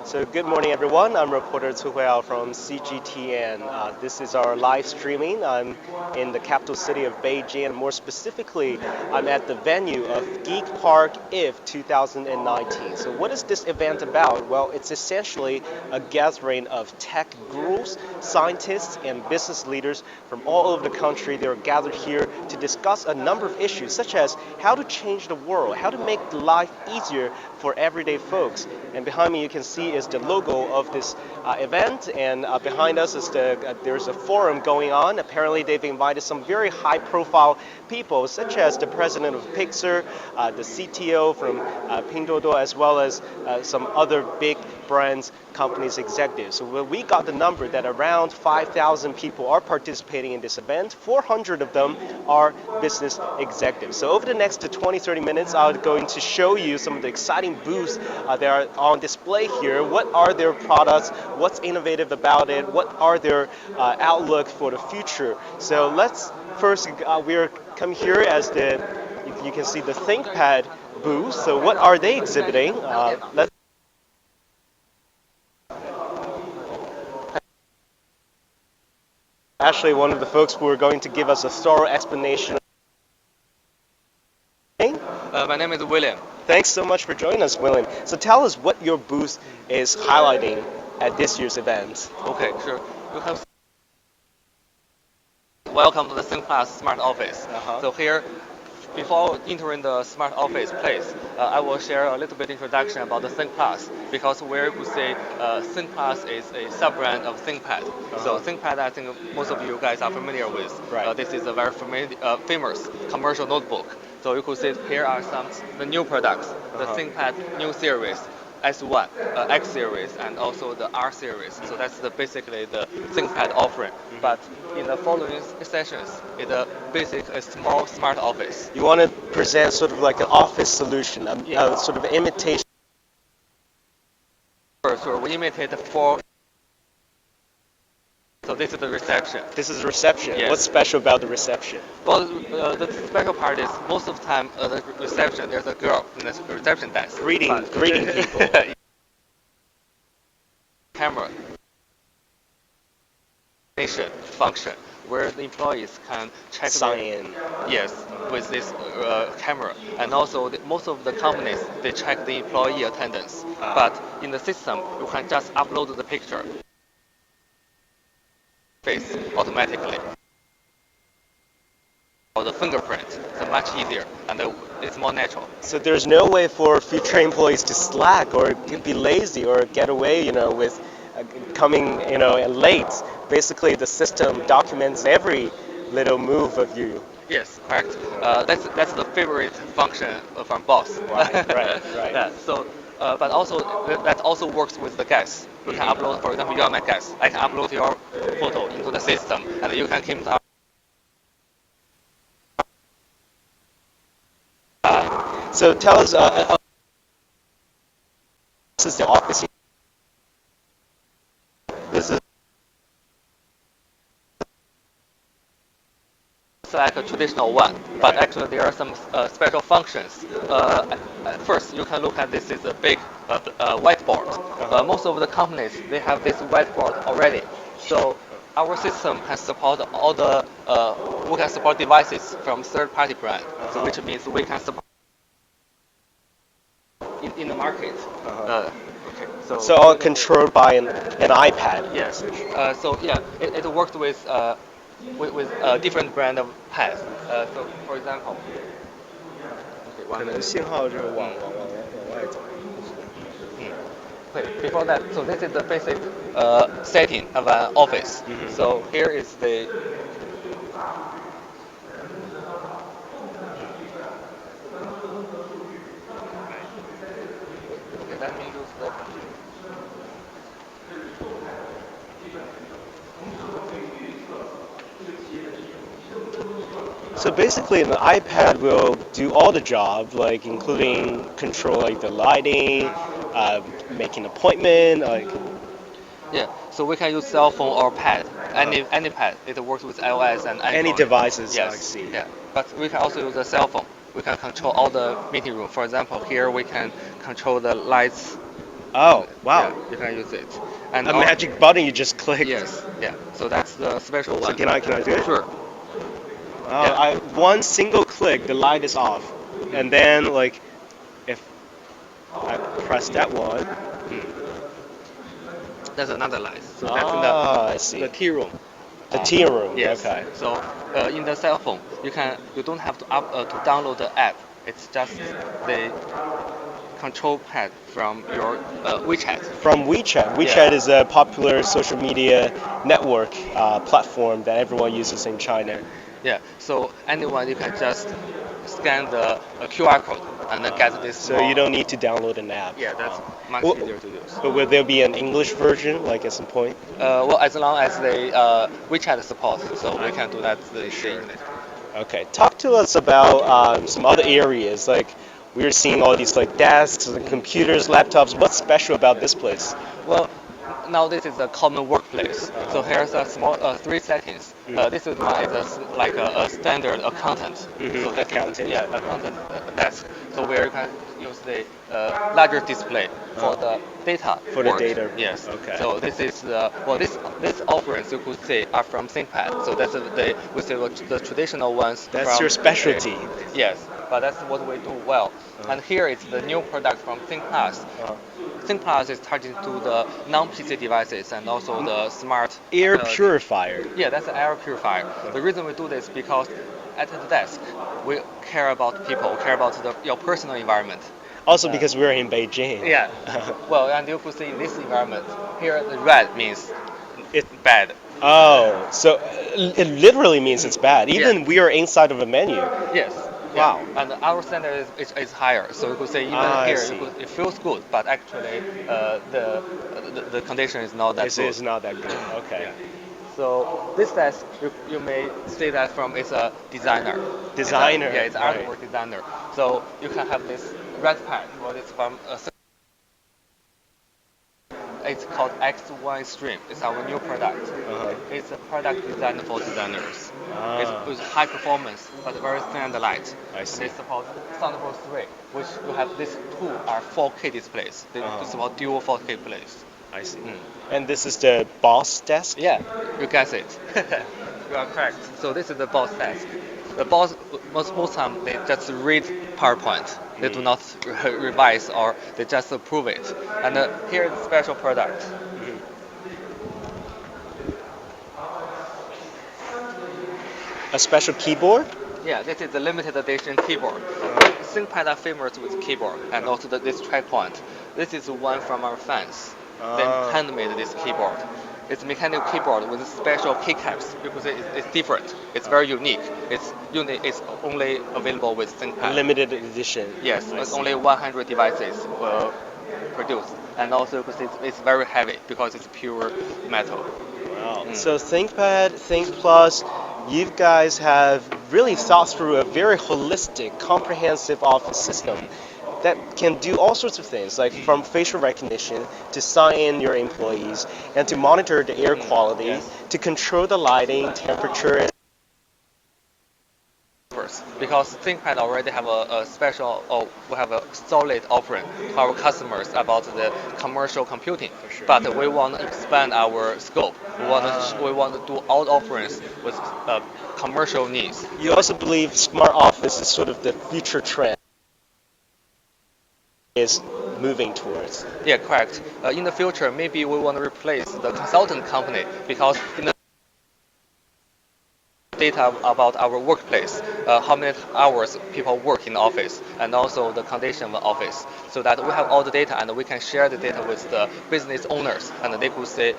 So good morning, everyone. I'm reporter Tu Huiyao from CGTN. This is our live streaming. I'm in the capital city of Beijing, and more specifically, I'm at the venue of GeekPark IF 2019. So what is this event about? Well, it's essentially a gathering of tech gurus, scientists, and business leaders from all over the country. They're gathered here to discuss a number of issues, such as how to change the world, how to make life easier for everyday folks. And behind me, you can see is the logo of this event, and behind us is there's a forum going on. Apparently, they've invited some very high-profile people, such as the president of Pixar, the CTO from Pinduoduo, as well as some other big brands, companies, executives. So we got the number that around 5,000 people are participating in this event. 400 of them are business executives. So over the next 20-30 minutes, I'm going to show you some of the exciting booths that are on display here. What are their products? What's innovative about it? What are their outlook for the future? So let's first, we're coming here as you can see the ThinkPad booth. So what are they exhibiting? Let's Actually, one of the folks who are going to give us a thorough explanation. My name is William. Thanks so much for joining us, William. So tell us what your booth is highlighting at this year's event. Okay, sure. You have welcome to the ThinkPlus Smart Office. So here, before entering the Smart Office place, I will share a little bit introduction about the ThinkPlus, because where you say ThinkPlus is a sub-brand of ThinkPad. So ThinkPad, I think most of you guys are familiar with. Right. This is a very famous commercial notebook. So you could see here are the new products, the ThinkPad new series, S1, X series, and also the R series. So that's basically the ThinkPad offering. But in the following sessions, it's a a small smart office. You want to present sort of like an office solution, a sort of imitation. Sure, we imitate the four. So this is the reception. This is the reception. Yes. What's special about the reception? Well, the special part is most of the time the reception, there's a girl in the reception desk. Greeting people. Camera function where the employees can check Sign in. Yes, with this camera. And also most of the companies, they check the employee attendance. But in the system, you can just upload the picture face automatically. Or the fingerprint, it's much easier and it's more natural. So there's no way for future employees to slack or be lazy or get away, with coming, late. Basically, the system documents every little move of you. Yes, correct. That's the favorite function from boss. Right. Yeah, so, but also that also works with the guests. You can upload, for example, you are my guest. I can upload your photo into the system, and you can keep the. So tell us, this is the office. This is like a traditional one, but actually there are some special functions. First, you can look at this is a big whiteboard. Most of the companies, they have this whiteboard already. So our system can support all the we can support devices from third-party brand, so which means we can support in the market. Okay. So all controlled by an iPad. Yes. So yeah, it works with different brand of pads. So for example, before that, so this is the basic setting of an office. So here is the. Okay, let me use the. So basically, an iPad will do all the job, like including control like the lighting, making appointment, like. Yeah, so we can use cell phone or pad, any pad. It works with iOS and Android. Any devices. Yes. I see. Yeah, but we can also use a cell phone. We can control all the meeting room. For example, here we can control the lights Oh, wow. Yeah, you can use it. And A magic button you just click. Yes, yeah. So that's the special So one. can I do it? Sure. I one single click, the light is off, and then like if I press that one. That's another light. So that's I see. the tea room. The tea room. Yes. Okay. So in the cell phone, you don't have to download the app. It's just the control pad from your WeChat. From WeChat. WeChat is a popular social media network platform that everyone uses in China. Yeah. So anyone, you can just scan the QR code and then get this. So you don't need to download an app. Yeah, that's much Well, easier to use. But will there be an English version, like at some point? Well, as long as they WeChat support, so we can do that in English. Okay. Talk to us about some other areas. Like we're seeing all these like desks and computers, laptops. What's special about this place? Well, now this is a common workplace. So here's a small three settings. This is one is like a standard accountant. So that's Accountant. Yeah, accountant desk. So where you can use the larger display for the data. For the work. data. Yes. Okay. So this is this offerings you could say are from ThinkPad. So that's the traditional ones. That's from your specialty. Yes, but that's what we do well. And here is the new product from ThinkPlus. ThinkPlus is targeted to the non-PC devices and also the smart Air Purifier. Yeah, that's an air purifier. The reason we do this because at the desk we care about people, care about your personal environment. Also because we're in Beijing. Yeah. Well, and you could see in this environment here the red means It, bad. oh, so it literally means it's bad. Even we are inside of a menu. Yes. Wow. Yeah. And our standard is higher, so you could say even I here see. it feels good, but actually the condition is not that This good. is not that good. Okay. Yeah. So this desk you may see that from it's a designer. Designer. Yeah, it's right. artwork designer. So you can have this red pad. Well, it's from it's called XY Stream. It's our new product. It's a product designed for designers. It's with high performance but very thin light. I see. They support Thunderbolt 3, which you have these two are 4K displays. They support dual 4K displays. I see. And this is the boss desk? Yeah, you guess it. You are correct. So this is the boss desk. The boss most time they just read PowerPoint. They do not revise or they just approve it. And here is a special product. A special keyboard? Yeah, this is a limited edition keyboard. ThinkPad are famous with keyboard and also this track point. This is one from our fans. They handmade this keyboard. It's a mechanical keyboard with special keycaps because it's different. It's very unique. It's only available with ThinkPad. Limited edition. Yes, it's only 100 devices produced, and also because it's very heavy because it's pure metal. Wow. So ThinkPad, ThinkPlus, you guys have really thought through a very holistic, comprehensive office system that can do all sorts of things, like from facial recognition to sign in your employees and to monitor the air quality, to control the lighting, temperature. Because ThinkPad already have a special, or we have a solid offering to our customers about the commercial computing. But we want to expand our scope. We want to do all offerings with commercial needs. You also believe smart office is sort of the future trend is moving towards. Yeah, correct. In the future, maybe we want to replace the consultant company because in the data about our workplace, how many hours people work in the office, and also the condition of the office, so that we have all the data and we can share the data with the business owners, and they could say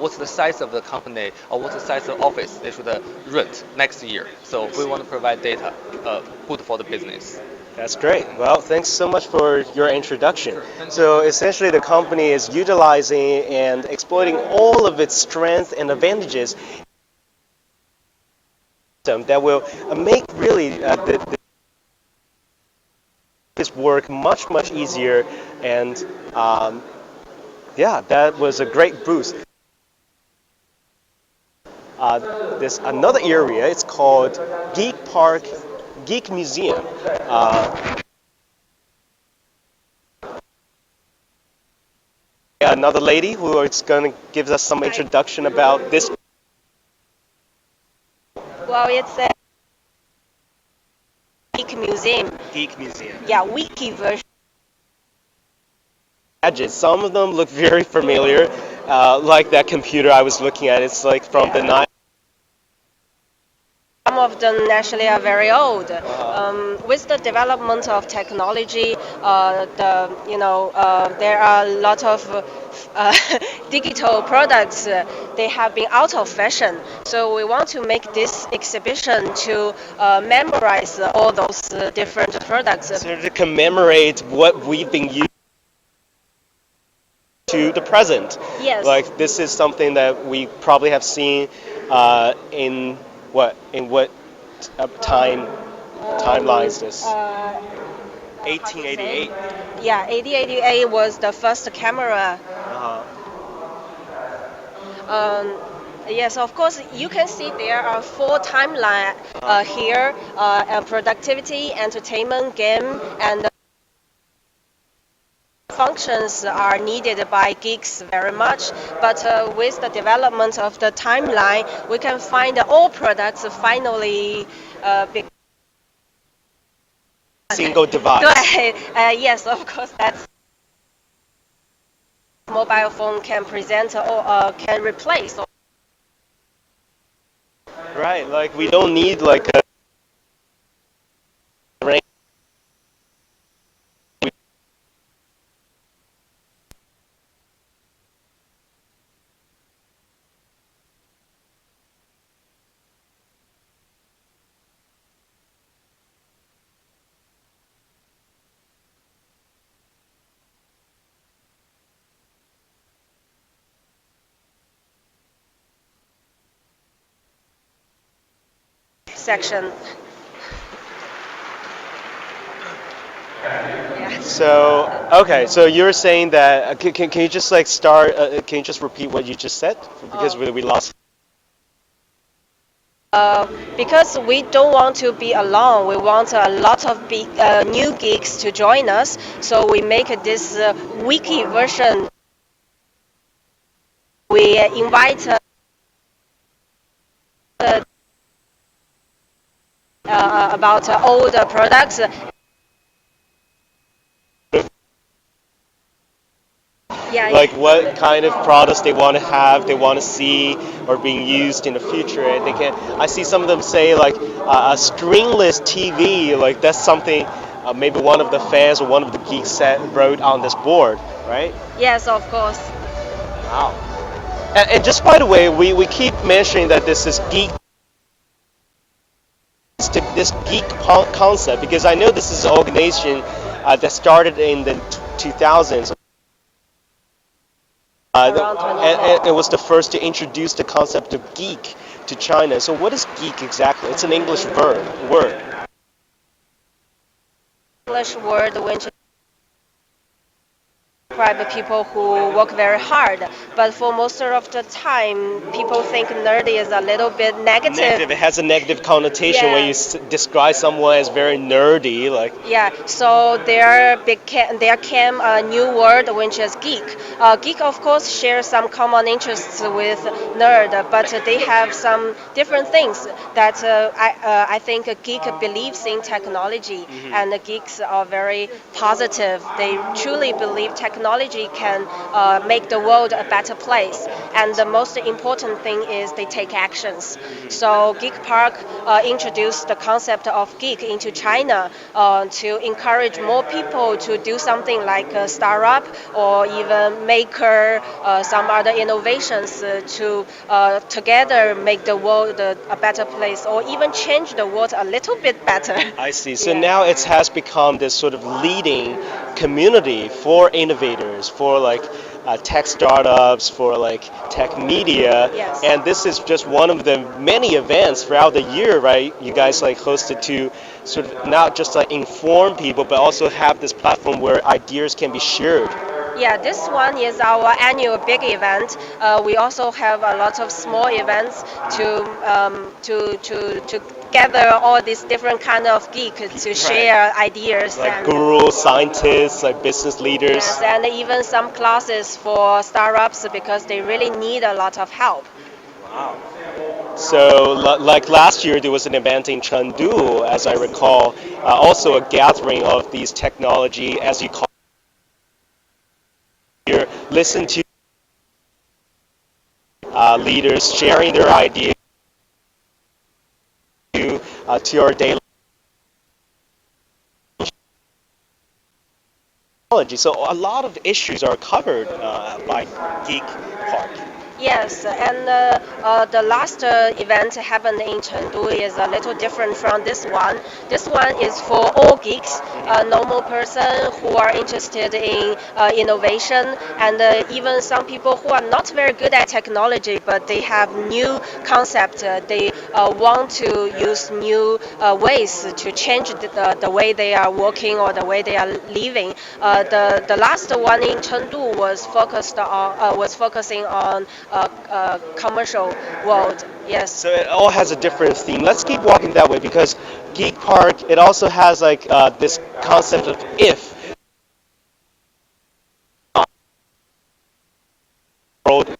what's the size of the company or what's the size of the office they should rent next year. So we want to provide data good for the business. That's great. Well, thanks so much for your introduction. So essentially the company is utilizing and exploiting all of its strengths and advantages that will make really this work much easier, and yeah, that was a great boost. There's another area, it's called GeekPark Geek Museum. another lady who is going to give us some introduction about this. Well, it's a Geek Museum. Geek Museum. Yeah, wiki version. Gadgets. Some of them look very familiar, like that computer I was looking at. It's like from the 90s. Some of them actually are very old. With the development of technology, there are a lot of digital products. They have been out of fashion. So we want to make this exhibition to memorize all those different products. So to commemorate what we've been using to the present. Yes. Like this is something that we probably have seen in what timeline is this? 1888. Yeah, 1888 was the first camera. Yes, of course, you can see there are 4 timelines here, productivity, entertainment, game, and functions are needed by geeks very much. But with the development of the timeline, we can find all products finally Single device. 对, yes, of course, that's mobile phone can present or can replace. Right, like we don't need like a section. Yeah. So okay, so you're saying that can you just like start? Can you just repeat what you just said because we lost. Because we don't want to be alone, we want a lot of big, new geeks to join us. So we make this wiki version. We invite about all the products. Yeah, Like what kind of products they want to have, they want to see, or being used in the future. And they can. I see some of them say like a stringless TV. Like that's something maybe one of the fans or one of the geeks wrote on this board, right? Yes, of course. Wow. And just by the way, we keep mentioning that this is geek. This geek concept because I know this is an organization that started in the 2000s. And it was the first to introduce the concept of geek to China. So what is geek exactly? It's an English word. English word which describe people who work very hard, but for most of the time, people think nerd is a little bit negative. It has a negative connotation Yeah. when you describe someone as very nerdy, like. Yeah, so there came a new word which is geek. Geek, of course, shares some common interests with nerd, but they have some different things that I think a geek believes in technology, and the geeks are very positive. They truly believe technology can make the world a better place. And the most important thing is they take actions. So GeekPark introduced the concept of geek into China to encourage more people to do something like a startup or even maker, some other innovations to together make the world a better place or even change the world a little bit better. I see. So Yeah. now it has become this sort of leading community for innovators, for like tech startups, for like tech media. Yes. And this is just one of the many events throughout the year, right? You guys like hosted to sort of not just like inform people, but also have this platform where ideas can be shared. Yeah, this one is our annual big event. We also have a lot of small events to gather all these different kind of geeks to share ideas Like and gurus, scientists, like business leaders. yes, and even some classes for startups because they really need a lot of help. Wow. So, like last year, there was an event in Chengdu, as I recall, also a gathering of these technology, as you call it here, listen to leaders sharing their ideas to your daily technology. So a lot of issues are covered by Geek Park. Yes, and the last event happened in Chengdu is a little different from this one. This one is for all geeks, normal person who are interested in innovation, and even some people who are not very good at technology, but they have new concept. They want to use new ways to change the way they are working or the way they are living. The last one in Chengdu was focusing on commercial world. Yes. So it all has a different theme. Let's keep walking that way because Geek Park it also has like this concept of if world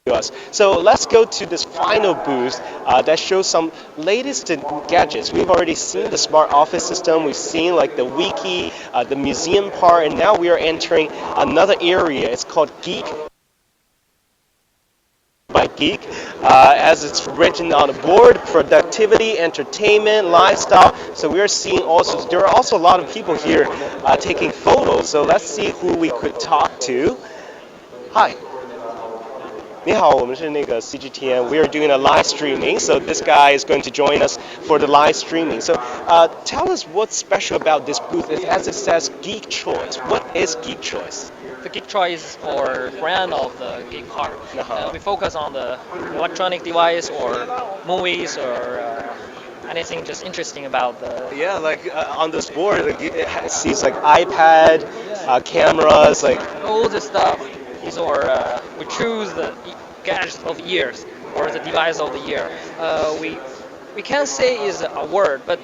to us. So let's go to this final booth that shows some latest gadgets. We've already seen the smart office system. We've seen like the wiki, the museum part, and now we are entering another area. It's called Geek by Geek, as it's written on the board, productivity, entertainment, lifestyle. So we're seeing also, there are also a lot of people here taking photos. So let's see who we could talk to. Hi. 你好，我们是那个 CGTN. We are doing a live streaming, so this guy is going to join us for the live streaming. So, tell us what's special about this booth. As it says, Geek Choice. What is Geek Choice? The Geek Choice or brand of the Geek Park. We focus on the electronic device or movies or anything just interesting about the. Yeah, like on this board, like, it sees like iPad, cameras, like All the stuff is our we choose the gadget of the year or the device of the year. We can't say is a word, but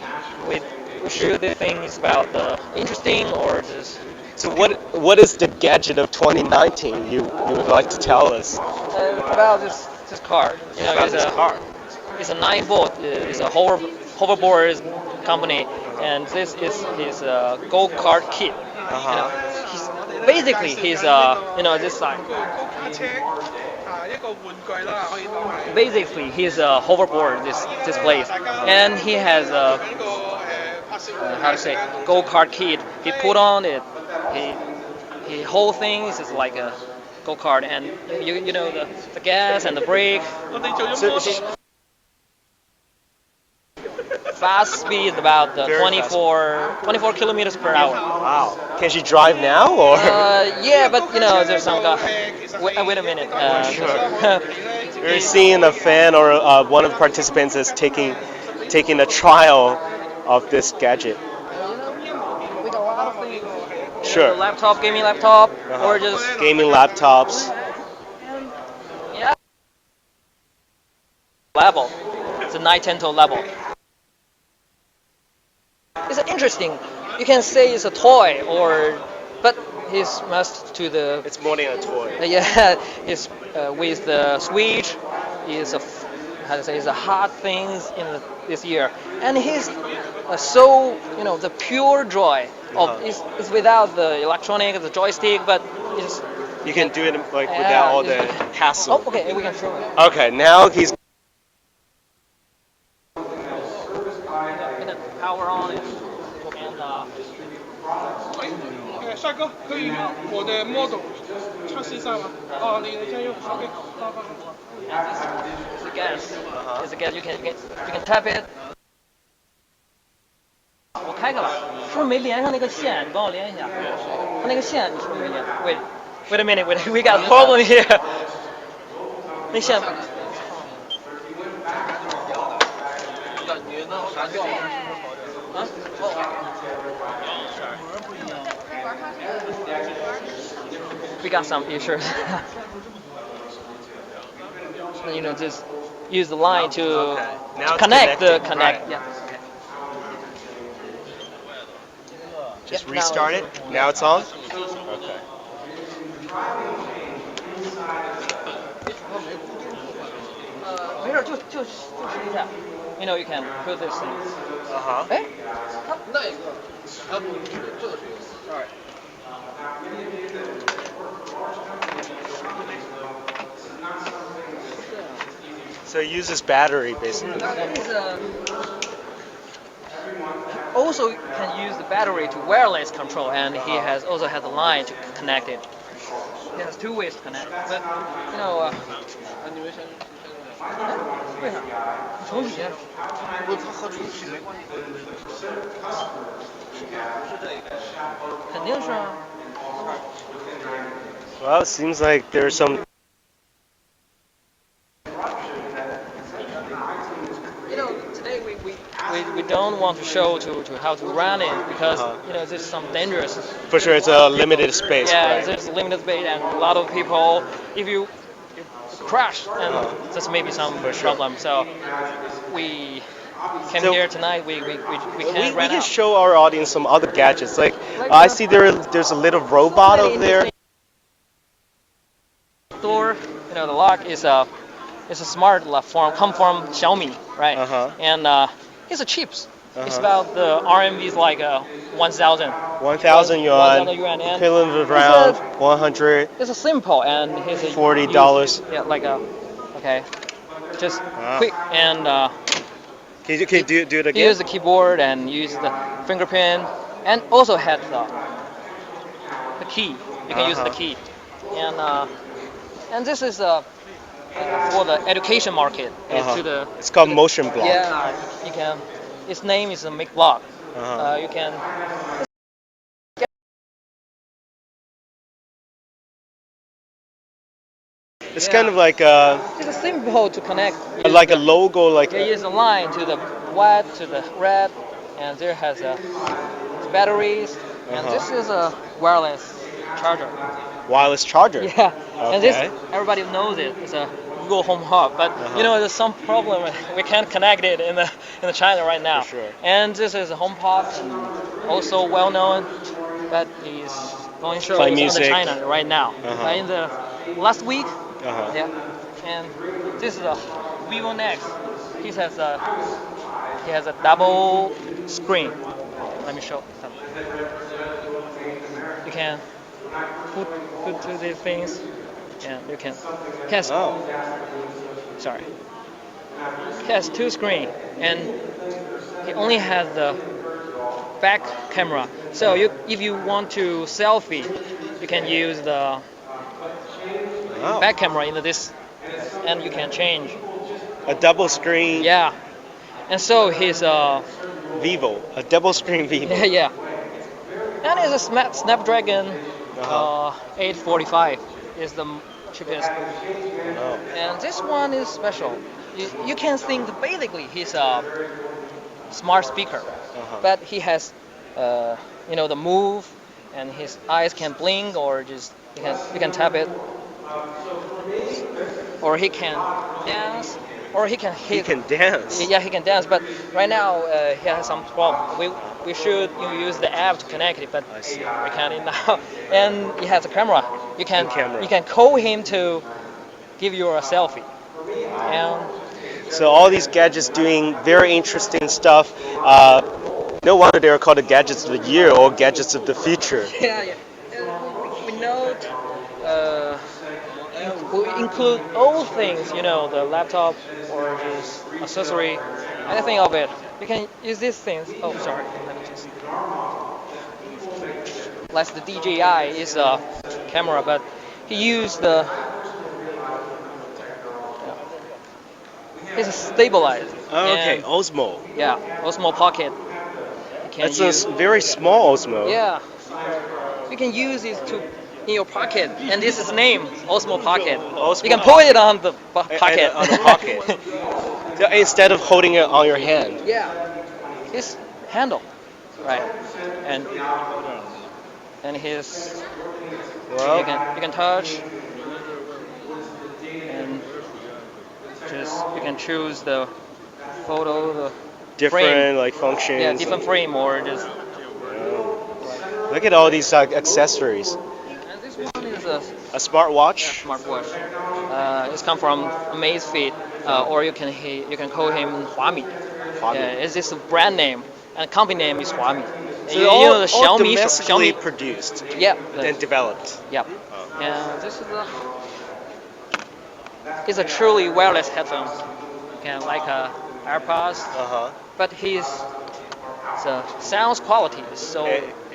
we should the things about the interesting or just. So what is the gadget of 2019 you would like to tell us? About this car. You know, About this car. It's a 9-volt. It's a hoverboard company, and this is his go-kart kit. Basically he's this side. Basically he's a hoverboard this place, and he has a how to say go-kart kit. He put on it. He whole thing is like a go-kart, and you know the gas and the brake. Fast speed about 24 kilometers per hour. Wow. Can she drive now or? Yeah, but you know there's some guy. Wait a minute. Sure. We're seeing a fan or one of the participants is taking a trial of this gadget. We got a lot of things. Sure. Laptop, gaming laptop, or just gaming laptops. yeah. Level. It's a Nintendo level. It's interesting. You can say it's a toy, but he's must to the. It's more than a toy. Yeah, it's with the Switch. Is a how to say is a hot things in this year, and he's so the pure joy of is without the electronic, the joystick, but it's. You can do it like without all the hassle. Oh, okay, we can show it. Okay, now he's. Power on it, and 帅哥，可以用我的 model 测试一下吗？哦，你先用 OK， 好。 It's a gas. It's a gas. You can tap it. 我开开吧，是不是没连上那个线？你帮我连一下。它那个线你是不是没连 ？Wait a minute. We got a problem here. 那线。啊？ We got some issues. Just use the line to, Now to it's connect the connected, connect. right. Yeah. Just Yeah, restart it. Now it's on. Okay. You can put this in. Uh-huh. Eh? So it uses battery basically. That is also can use the battery to wireless control, and he also has a line to connect it. He has two ways to connect, but you know. 为啥？重启键。不，它和重启没关系。肯定是啊。Well, it seems like there's some. Today we don't want to show to how to run it because there's some dangerous. For sure, it's a limited space. Yeah, right? there's limited space, and a lot of people, if you crash, then there's maybe some problem. So we came here tonight. We can't We run can out. show our audience some other gadgets. Like I see there's a little robot over there. Door, the lock is a smart lock come from Xiaomi, right? And it's a chips. It's about the RMB is like 1,000. 1,000 yuan. 1,000 yuan. And Equivalent around 100. it's a simple and it's a $40. Yeah, like a just quick and Can you do it again? use the keyboard and use the fingerprint and also has the key. You can use the key and this is for the education market. It's called motion block. Yeah, you can. Its name is a Make Block. You can. It's kind of like It's simple to connect. like a logo, like There is a line to the white to the red, and there has batteries, and this is a wireless charger. wireless charger. Yeah, and this Okay. everybody knows it. It's a Google Home Hub, but there's some problem. We can't connect it in the China right now. For sure. And this is a HomePod, also well known, that is going shows Play on the music. China right now. In the last week, yeah. And this is a Vivo Next. He has a double screen. Let me show something. You can put to these things, and you can. Sorry. He has two screens, and he only has the back camera. So if you want to selfie, you can use the back camera into this, and you can change. A double screen Yeah. And so his Vivo, a double screen Vivo. yeah. And it's a Snapdragon 845 is the cheapest. Oh. And this one is special. You can think basically he's a smart speaker, but he has the move, and his eyes can blink, or just you can tap it, or he can dance, or he can hit. He can dance. Yeah, he can dance, but right now he has some problem. We should use the app to connect it, but I see. we can't now. And he has a camera. You can camera. you can call him to give you a selfie. And So all these gadgets doing very interesting stuff. No wonder they're called the gadgets of the year or gadgets of the future. yeah. We note. We include all things, the laptop or just accessory, anything of it. You can use these things. Oh, sorry. Let me just. Like the DJI is a camera, but he used the. It's stabilized. Okay, And, Osmo. yeah, Osmo Pocket. You can That's use. a very small Osmo. Yeah. You can use it in your pocket, and this is named Osmo Pocket. You can put it on the pocket. On the pocket. So instead of holding it on your hand. Yeah, it's handle, right? And and his Well, you can touch and just you can choose the photo, the different frame. like functions. Yeah, different frame or just. Wow. Look at all these accessories. And this one is A smartwatch. smartwatch. It's come from Amazfit, or you can call him Huami. Huami. It's this brand name, and company name is Huami. So You all, know the all Xiaomi, domestically Xiaomi. produced Yeah. and developed. Yeah. Oh. And this is it's a truly wireless headphones. You can like AirPods, Uh-huh. but his the sounds quality is so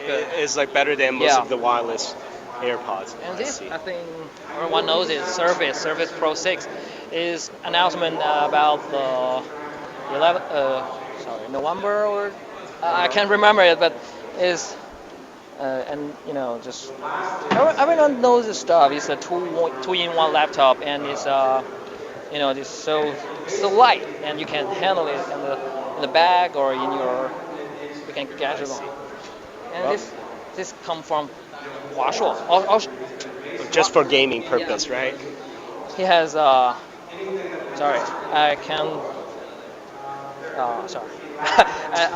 good. It's like better than most Yeah. of the wireless AirPods. And I this, see. I think, everyone knows it. Surface Pro 6 is announcement about the 11, November or I can't remember it, but is and just everyone knows this stuff. It's a two-in-one laptop, and it's it's so light, and you can handle it in the bag or in your you can catch it on. And Well. this come from Huashuo. Oh, Just for gaming purpose, right? he has sorry, I can sorry.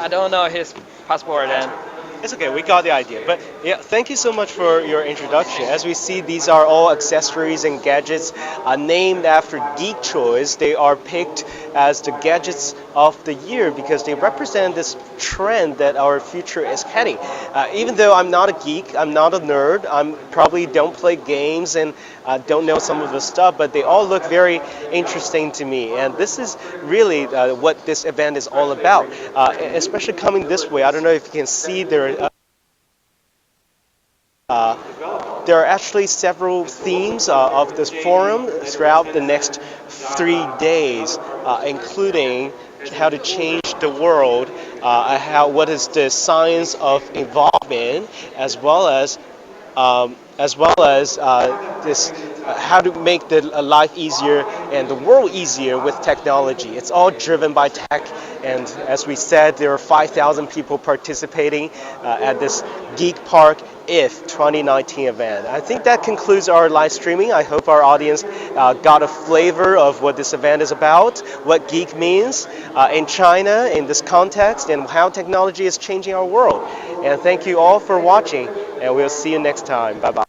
I don't know his passport and It's okay, we got the idea. But yeah, thank you so much for your introduction. As we see, these are all accessories and gadgets named after Geek Choice. They are picked as the gadgets of the year because they represent this trend that our future is heading. Even though I'm not a geek, I'm not a nerd, I probably don't play games and don't know some of the stuff, but they all look very interesting to me. And this is really what this event is all about, especially coming this way. I don't know if you can see there are actually several themes of this forum throughout the next 3 days, including how to change the world, what is the science of involvement, as well as this how to make the life easier and the world easier with technology. It's all driven by tech, and as we said, there are 5,000 people participating at this GeekPark IF 2019 event. I think that concludes our live streaming. I hope our audience got a flavor of what this event is about, what geek means in China in this context, and how technology is changing our world. And thank you all for watching, and we'll see you next time. Bye-bye.